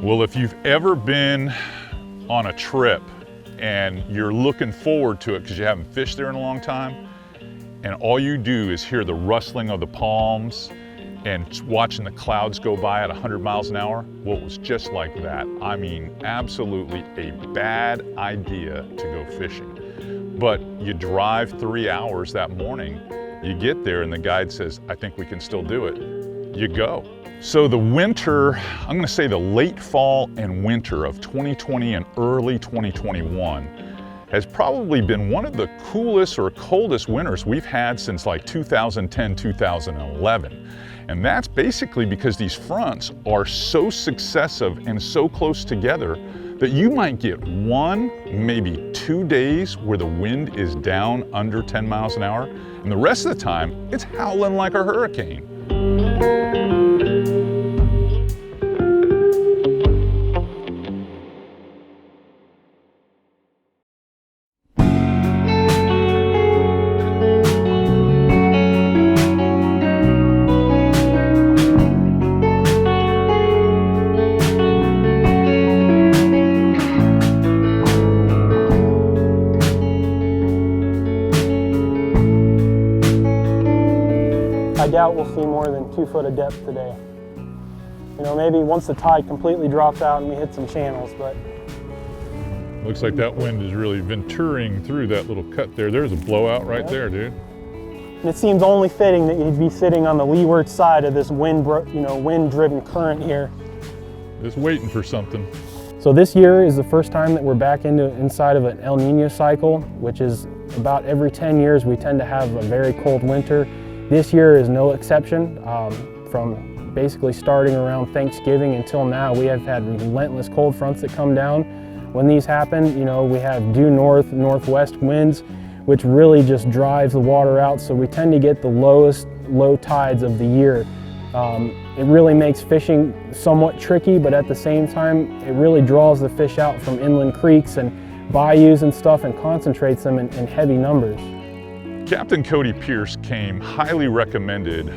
Well, if you've ever been on a trip and you're looking forward to it because you haven't fished there in a long time, and all you do is hear the rustling of the palms and watching the clouds go by at 100 miles an hour, well, it was just like that. I mean, absolutely a bad idea to go fishing. But you drive 3 hours that morning, you get there and the guide says, I think we can still do it. You go. So the winter, I'm gonna say the late fall and winter of 2020 and early 2021 has probably been one of the coolest or coldest winters we've had since like 2010, 2011. And that's basically because these fronts are so successive and so close together that you might get 1, maybe 2 days where the wind is down under 10 miles an hour, and the rest of the time, it's howling like a hurricane. I doubt we'll see more than 2 foot of depth today. You know, maybe once the tide completely drops out and we hit some channels, but. Looks like that wind is really venturing through that little cut there. There's a blowout right there, dude. And it seems only fitting that you'd be sitting on the leeward side of this wind-driven current here. Just waiting for something. So this year is the first time that we're back inside of an El Nino cycle, which is about every 10 years we tend to have a very cold winter. This year is no exception. From basically starting around Thanksgiving until now, we have had relentless cold fronts that come down. When these happen, you know, we have due northwest winds, which really just drives the water out. So we tend to get the lowest low tides of the year. It really makes fishing somewhat tricky, but at the same time, it really draws the fish out from inland creeks and bayous and stuff and concentrates them in heavy numbers. Captain Codty Pierce came highly recommended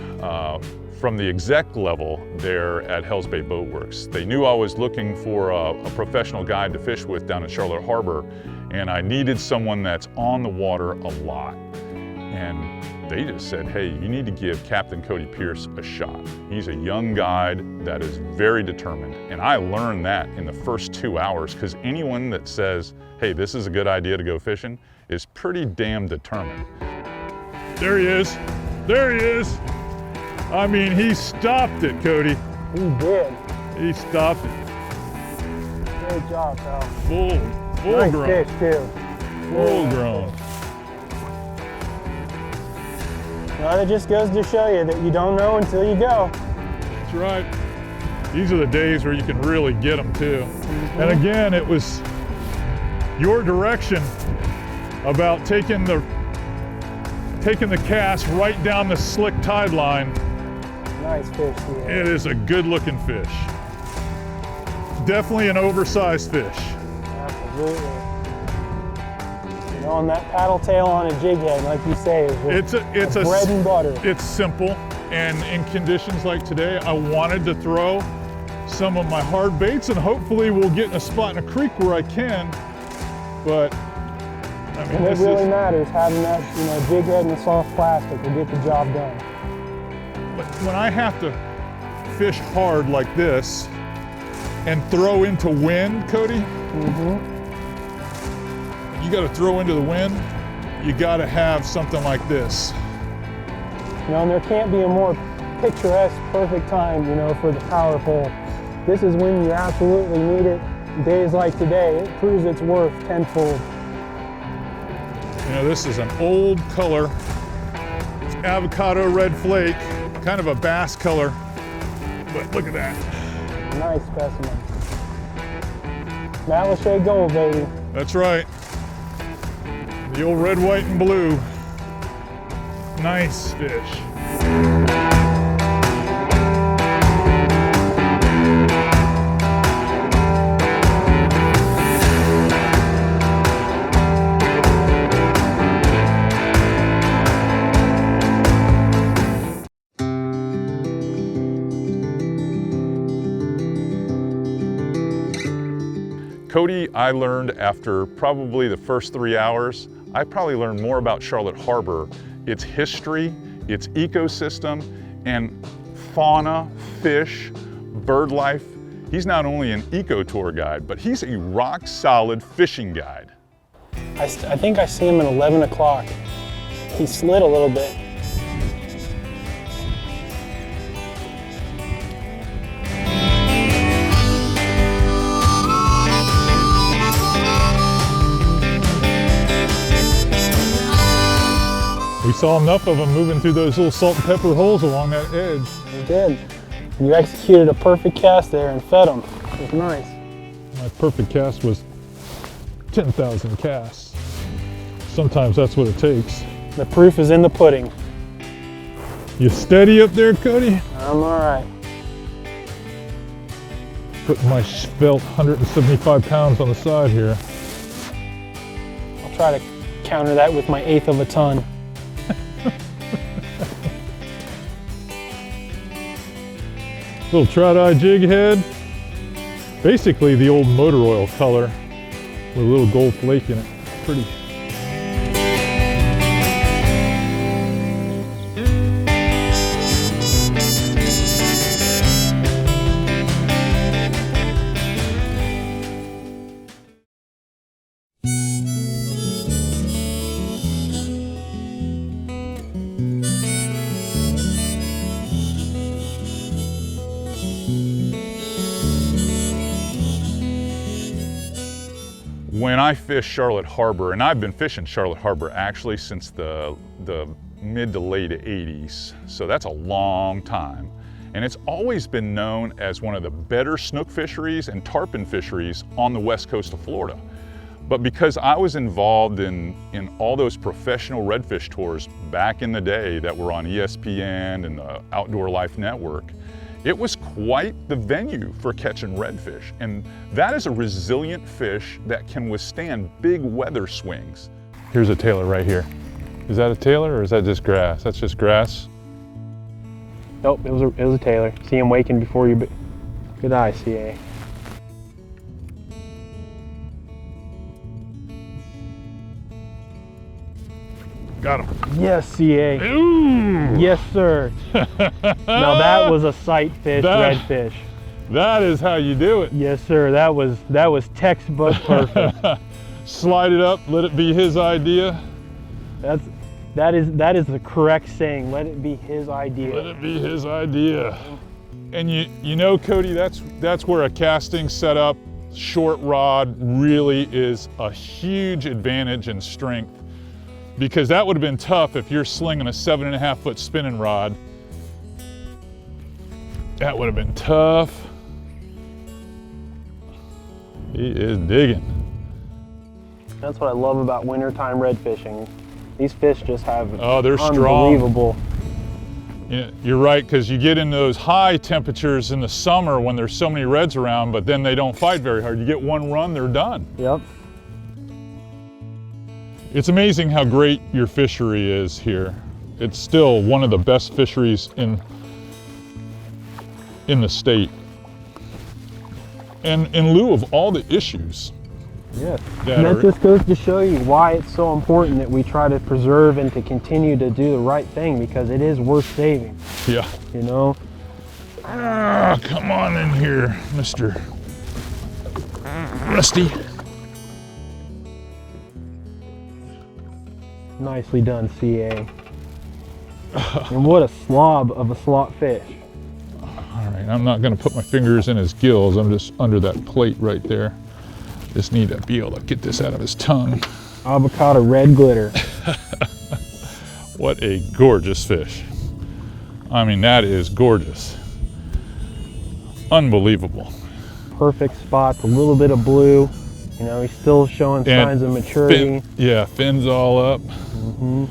from the exec level there at Hells Bay Boat Works. They knew I was looking for a professional guide to fish with down in Charlotte Harbor, and I needed someone that's on the water a lot. And they just said, hey, you need to give Captain Codty Pierce a shot. He's a young guide that is very determined. And I learned that in the first 2 hours, because anyone that says, hey, this is a good idea to go fishing is pretty damn determined. There he is. There he is. I mean, he stopped it, Cody. He did. He stopped it. Great job, pal. Full nice grown. Fish, too. Full grown. Well, it just goes to show you that you don't know until you go. That's right. These are the days where you can really get them, too. Mm-hmm. And again, it was your direction about taking the cast right down the slick tide line. Nice fish here. It is a good looking fish. Definitely an oversized fish. Absolutely. You know, and that paddle tail on a jig head, like you say, is it's bread and butter. It's simple, and in conditions like today, I wanted to throw some of my hard baits, and hopefully we'll get in a spot in a creek where I can, but I mean, and it really matters, having that, you know, jig head and the soft plastic will get the job done. But when I have to fish hard like this and throw into wind, Cody, you got to throw into the wind, you got to have something like this. You know, and there can't be a more picturesque, perfect time, you know, for the power pole. This is when you absolutely need it. Days like today, it proves its worth tenfold. You know, this is an old color. It's avocado red flake, kind of a bass color, but look at that. Nice specimen. Malachet gold, baby. That's right. The old red, white, and blue. Nice fish. Cody, I learned after probably the first 3 hours, I probably learned more about Charlotte Harbor, its history, its ecosystem, and fauna, fish, bird life. He's not only an eco tour guide, but he's a rock solid fishing guide. I think I see him at 11 o'clock. He slid a little bit. We saw enough of them moving through those little salt and pepper holes along that edge. You did. You executed a perfect cast there and fed him. It was nice. My perfect cast was 10,000 casts. Sometimes that's what it takes. The proof is in the pudding. You steady up there, Cody? I'm all right. Putting my felt 175 pounds on the side here. I'll try to counter that with my 1/8 of a ton. Little trout eye jig head. Basically the old motor oil color with a little gold flake in it. Pretty. When I fish Charlotte Harbor, and I've been fishing Charlotte Harbor actually since the mid to late 80s, so that's a long time. And it's always been known as one of the better snook fisheries and tarpon fisheries on the west coast of Florida. But because I was involved in all those professional redfish tours back in the day that were on ESPN and the Outdoor Life Network, it was quite the venue for catching redfish. And that is a resilient fish that can withstand big weather swings. Here's a tailor right here. Is that a tailor or is that just grass? That's just grass. Nope, it was a tailor. See him waking before you. Good eye, C.A. Got him. Yes, C.A. Ooh. Yes, sir. Now that was a sight fish, redfish. That is how you do it. Yes, sir. That was textbook perfect. Slide it up, let it be his idea. That is the correct saying. Let it be his idea. Let it be his idea. And you know, Cody, that's where a casting setup, short rod, really is a huge advantage and strength. Because that would have been tough if you're slinging a 7.5 foot spinning rod. That would have been tough. He is digging. That's what I love about wintertime red fishing. These fish just have they're unbelievable. Yeah, you're right, because you get into those high temperatures in the summer when there's so many reds around, but then they don't fight very hard. You get one run, they're done. Yep. It's amazing how great your fishery is here. It's still one of the best fisheries in the state. And in lieu of all the issues. Yes. That just goes to show you why it's so important that we try to preserve and to continue to do the right thing, because it is worth saving. Yeah. You know? Come on in here, Mr. Rusty. Nicely done, C.A. And what a slob of a slot fish. All right, I'm not gonna put my fingers in his gills. I'm just under that plate right there. Just need to be able to get this out of his tongue. Avocado red glitter. What a gorgeous fish. I mean, that is gorgeous. Unbelievable. Perfect spots, a little bit of blue. You know, he's still showing signs of maturity. Fins all up. Mm-hmm.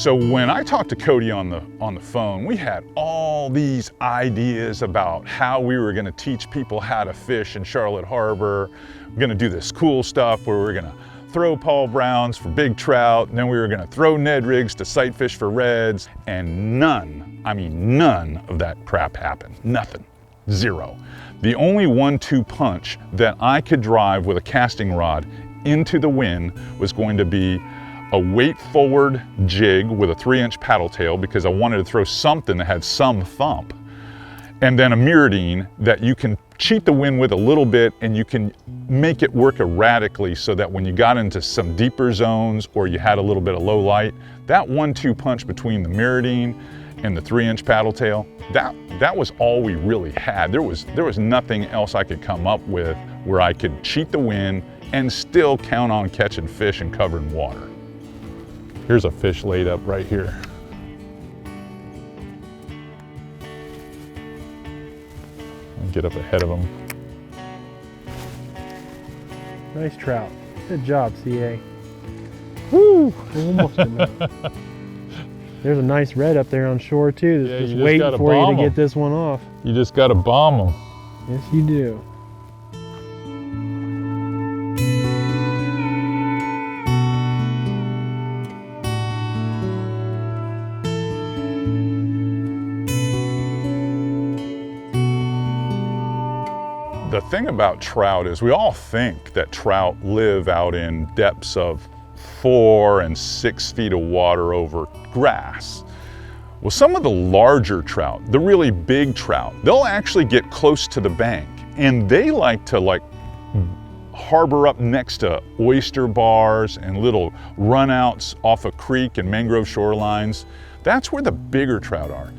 So when I talked to Cody on the phone, we had all these ideas about how we were gonna teach people how to fish in Charlotte Harbor. We're gonna do this cool stuff where we're gonna throw Paul Browns for big trout, and then we were gonna throw Ned rigs to sight fish for reds, and none, I mean none of that crap happened. Nothing, zero. The only 1-2 punch that I could drive with a casting rod into the wind was going to be a weight forward jig with a 3-inch paddle tail, because I wanted to throw something that had some thump, and then a mirrodine that you can cheat the wind with a little bit, and you can make it work erratically so that when you got into some deeper zones or you had a little bit of low light, that 1-2 punch between the mirrodine and the 3-inch paddle tail, that was all we really had. There was nothing else I could come up with where I could cheat the wind and still count on catching fish and covering water. Here's a fish laid up right here. I'll get up ahead of him. Nice trout. Good job, C.A. Woo! Almost enough. There's a nice red up there on shore too. That's just waiting for you to get this one off. You just gotta bomb them. Yes, you do. The thing about trout is we all think that trout live out in depths of 4 and 6 feet of water over grass. Well, some of the larger trout, the really big trout, they'll actually get close to the bank, and they like to harbor up next to oyster bars and little runouts off a creek and mangrove shorelines. That's where the bigger trout are.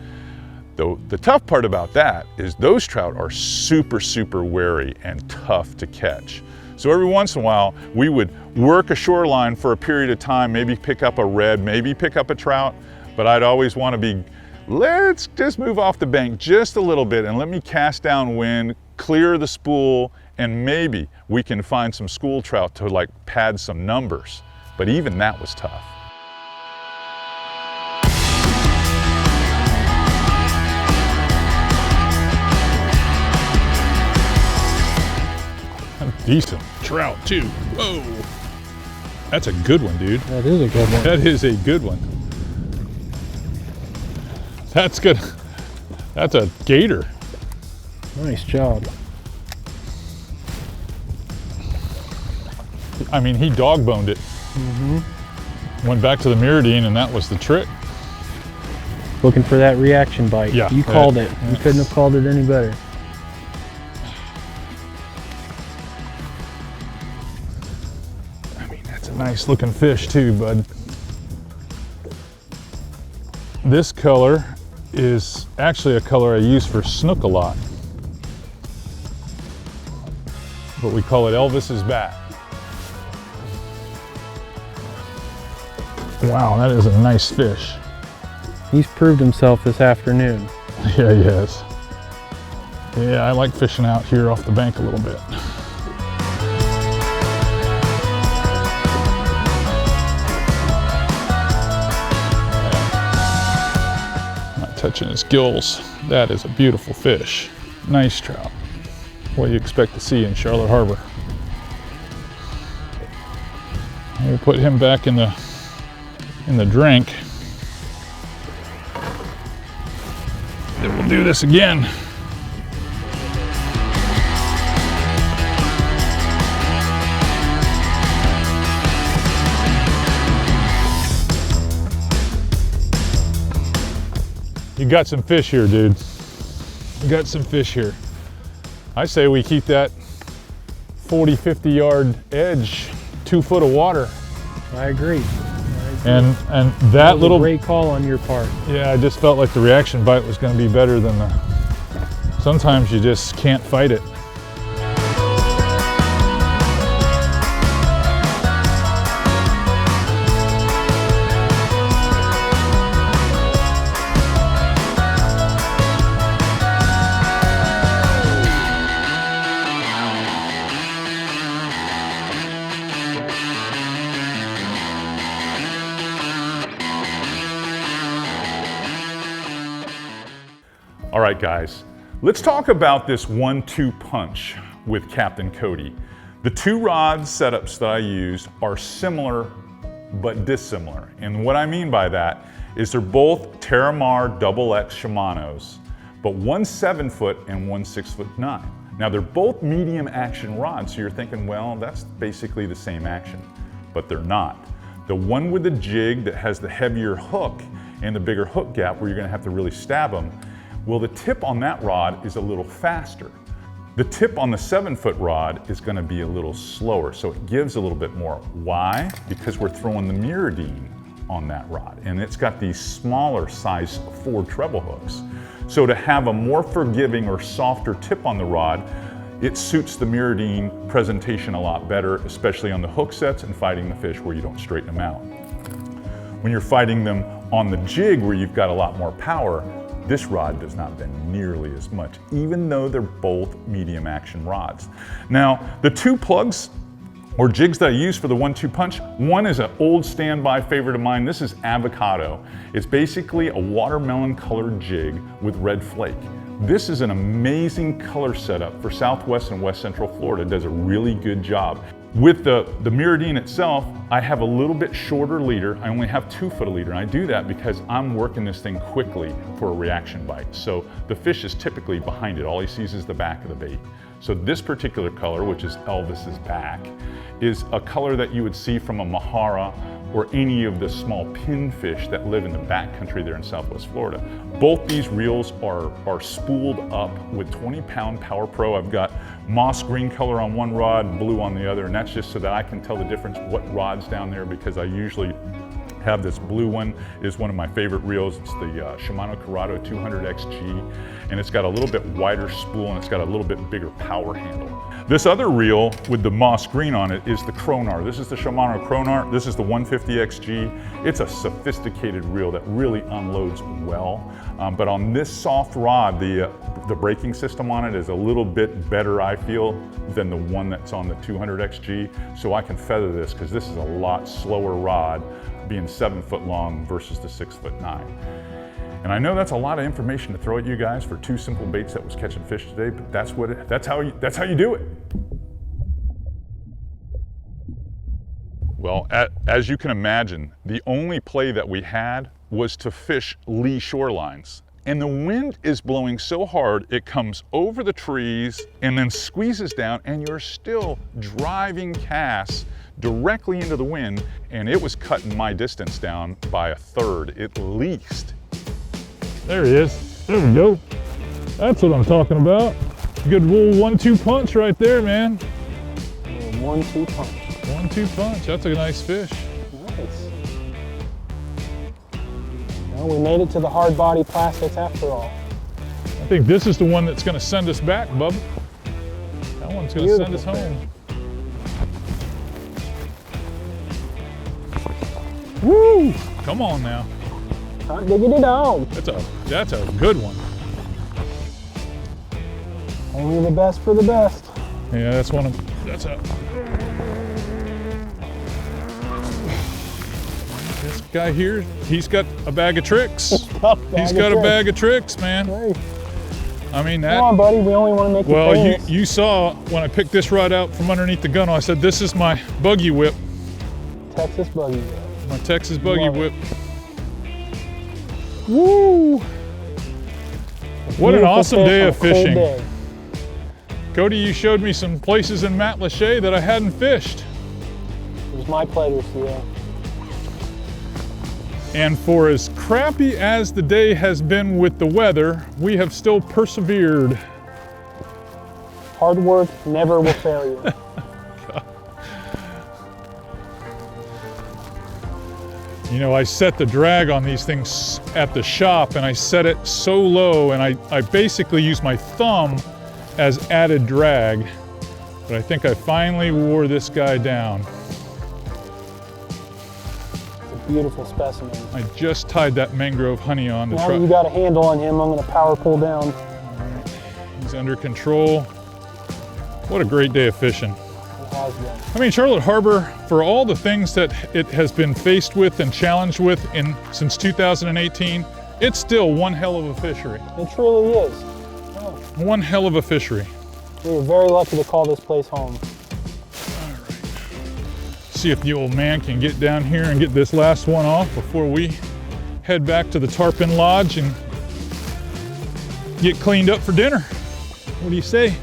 Though the tough part about that is those trout are super, super wary and tough to catch. So every once in a while, we would work a shoreline for a period of time, maybe pick up a red, maybe pick up a trout, but I'd always want to be, let's just move off the bank just a little bit and let me cast downwind, clear the spool, and maybe we can find some school trout to pad some numbers. But even that was tough. Decent trout too. Whoa. That's a good one, dude. That is a good one. That is a good one. That's good. That's a gator. Nice job. I mean, he dog boned it. Went back to the mirrodine, and that was the trick. Looking for that reaction bite. Yeah. You called it. You couldn't have called it any better. Nice looking fish too, bud. This color is actually a color I use for snook a lot, but we call it Elvis's bat. Wow, that is a nice fish. He's proved himself this afternoon. Yeah, he has. Yeah, I like fishing out here off the bank a little bit. Touching his gills. That is a beautiful fish. Nice trout. What you expect to see in Charlotte Harbor. We'll put him back in the drink. Then we'll do this again. You got some fish here, dude. You got some fish here. I say we keep that 40, 50 yard edge, 2 foot of water. I agree. And that little great call on your part. Yeah, I just felt like the reaction bite was going to be better than sometimes you just can't fight it. All right, guys, let's talk about this 1-2 punch with Captain Codty. The two rod setups that I used are similar but dissimilar. And what I mean by that is they're both Terramar XX Shimano's, but one's 7-foot and one's 6'9". Now they're both medium action rods, so you're thinking, well, that's basically the same action, but they're not. The one with the jig that has the heavier hook and the bigger hook gap where you're gonna have to really stab them, well, the tip on that rod is a little faster. The tip on the 7-foot rod is gonna be a little slower, so it gives a little bit more. Why? Because we're throwing the Mirrodine on that rod, and it's got these smaller size Ford treble hooks. So to have a more forgiving or softer tip on the rod, it suits the Mirrodine presentation a lot better, especially on the hook sets and fighting the fish where you don't straighten them out. When you're fighting them on the jig where you've got a lot more power, this rod does not bend nearly as much, even though they're both medium action rods. Now, the two plugs or jigs that I use for the 1-2 punch, one is an old standby favorite of mine. This is Avocado. It's basically a watermelon colored jig with red flake. This is an amazing color setup for Southwest and West Central Florida. It does a really good job. With the Mirrodine itself, I have a little bit shorter leader. I only have 2 foot of leader, and I do that because I'm working this thing quickly for a reaction bite. So the fish is typically behind it. All he sees is the back of the bait. So this particular color, which is Elvis's back, is a color that you would see from a Mahara or any of the small pinfish that live in the backcountry there in Southwest Florida. Both these reels are spooled up with 20-pound Power Pro. I've got moss green color on one rod, blue on the other, and that's just so that I can tell the difference what rod's down there, because I usually have this blue one is one of my favorite reels. It's the Shimano Corrado 200XG, and it's got a little bit wider spool and it's got a little bit bigger power handle. This other reel with the moss green on it is the Kronar. This is the Shimano Kronar. This is the 150XG. It's a sophisticated reel that really unloads well, but on this soft rod, the braking system on it is a little bit better, I feel, than the one that's on the 200XG. So I can feather this because this is a lot slower rod, being 7 foot long versus the 6'9". And I know that's a lot of information to throw at you guys for 2 simple baits that was catching fish today, but that's how you do it. Well, as you can imagine, the only play that we had was to fish lee shorelines. And the wind is blowing so hard, it comes over the trees and then squeezes down, and you're still driving casts directly into the wind, and it was cutting my distance down by 1/3 at least. There he is. There we go. That's what I'm talking about. Good little 1-2 punch right there, man. 1-2 punch. 1-2 punch. That's a nice fish. Nice. Well, we made it to the hard body plastics after all. I think this is the one that's going to send us back, bub. That one's going to send us home. Woo! Come on now. Hot diggity dog. That's a good one. Only the best for the best. Yeah, that's a. This guy here, he's got a bag of tricks. He's got a bag of tricks, man. Hey. I mean that. Come on, buddy. We only want to make you famous. Well, you saw when I picked this rod out from underneath the gunnel, I said, this is my buggy whip. Texas buggy whip. My Texas buggy whip. Woo! What an awesome day of fishing. Day. Cody, you showed me some places in Matlacha that I hadn't fished. It was my pleasure, C.A. And for as crappy as the day has been with the weather, we have still persevered. Hard work never will fail you. You know, I set the drag on these things at the shop, and I set it so low, and I basically use my thumb as added drag. But I think I finally wore this guy down. It's a beautiful specimen. I just tied that mangrove honey on to now try. that you got a handle on him, I'm going to power pull down. All right. He's under control. What a great day of fishing. It has been. I mean, Charlotte Harbor, for all the things that it has been faced with and challenged with since 2018, It's still one hell of a fishery. It truly is. One hell of a fishery. We were very lucky to call this place home. All right. See if the old man can get down here and get this last one off before we head back to the tarpon lodge and get cleaned up for dinner. What do you say?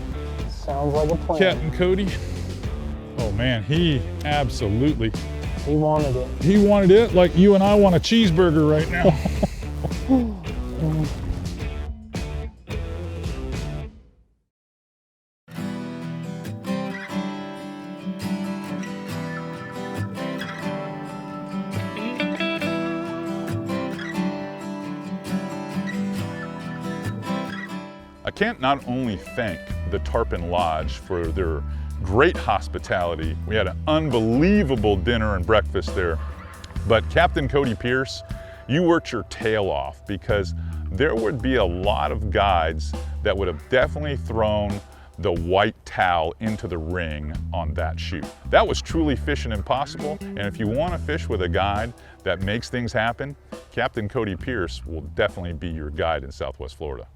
Sounds like a plan. Captain Cody. Oh man, he absolutely. He wanted it. He wanted it like you and I want a cheeseburger right now. I can't not only thank the Tarpon Lodge for their great hospitality. We had an unbelievable dinner and breakfast there. But Captain Codty Pierce, you worked your tail off, because there would be a lot of guides that would have definitely thrown the white towel into the ring on that shoot. That was truly fishing impossible. And if you want to fish with a guide that makes things happen, Captain Codty Pierce will definitely be your guide in Southwest Florida.